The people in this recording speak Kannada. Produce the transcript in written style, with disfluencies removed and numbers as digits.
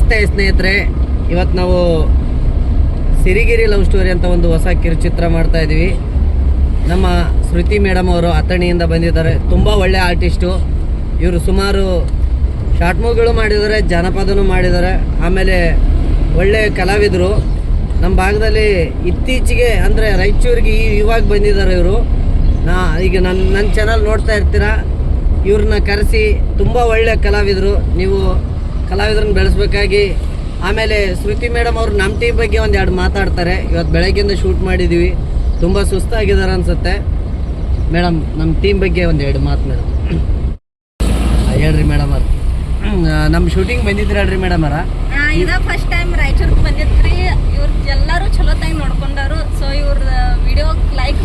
ನಮಸ್ತೆ ಸ್ನೇಹಿತರೆ, ಇವತ್ತು ನಾವು ಸಿರಿಗಿರಿ ಲವ್ ಸ್ಟೋರಿ ಅಂತ ಒಂದು ಹೊಸ ಕಿರುಚಿತ್ರ ಮಾಡ್ತಾ ಇದ್ದೀವಿ. ನಮ್ಮ ಶ್ರುತಿ ಮೇಡಮ್ ಅವರು ಅಥಣಿಯಿಂದ ಬಂದಿದ್ದಾರೆ. ತುಂಬ ಒಳ್ಳೆ ಆರ್ಟಿಸ್ಟು ಇವರು. ಸುಮಾರು ಶಾರ್ಟ್ ಮೂವಿಗಳು ಮಾಡಿದ್ದಾರೆ, ಜಾನಪದನೂ ಮಾಡಿದ್ದಾರೆ. ಆಮೇಲೆ ಒಳ್ಳೆ ಕಲಾವಿದರು. ನಮ್ಮ ಭಾಗದಲ್ಲಿ ಇತ್ತೀಚೆಗೆ ಅಂದರೆ ರಾಯಚೂರಿಗೆ ಇವಾಗ ಬಂದಿದ್ದಾರೆ ಇವರು. ಈಗ ನನ್ನ ಚಾನಲ್ ನೋಡ್ತಾ ಇರ್ತೀರಾ. ಇವ್ರನ್ನ ಕರೆಸಿ ತುಂಬ ಒಳ್ಳೆ ಕಲಾವಿದರು. ನೀವು ಕಲಾವಿದ್ರನ್ನ ಬೆಳೆಸ್ಬೇಕಾಗಿ. ಆಮೇಲೆ ಶ್ರುತಿ ಮೇಡಮ್ ಅವರು ನಮ್ಮ ಟೀಮ್ ಬಗ್ಗೆ ಒಂದೆರಡು ಮಾತಾಡ್ತಾರೆ. ಇವತ್ತು ಬೆಳಗ್ಗೆಯಿಂದ ಶೂಟ್ ಮಾಡಿದ್ದೀವಿ, ತುಂಬ ಸುಸ್ತಾಗಿದ್ದಾರೆ ಅನಿಸುತ್ತೆ. ಮೇಡಮ್, ನಮ್ಮ ಟೀಮ್ ಬಗ್ಗೆ ಒಂದೆರಡು ಮಾತು ಮೇಡಮ್ ಹೇಳ್ರಿ ಮೇಡಮ್ ಅವ್ರು. ನಮ್ಮ ಶೂಟಿಂಗ್ ಬಂದಿದ್ರಿ ಹೇಳ್ರಿ ಮೇಡಮ್ ಅವರ. ಇದ ಫಸ್ಟ್ ಟೈಮ್ ರಾಯಚೂರ್ಗೆ ಬಂದಿದ್ರಿ. ಇವ್ರು ಎಲ್ಲರೂ ಚಲೋ ತಾಯಿ ನೋಡ್ಕೊಂಡಾರು. ಸೊ ಇವ್ರ ವಿಡಿಯೋ ಲೈಕ್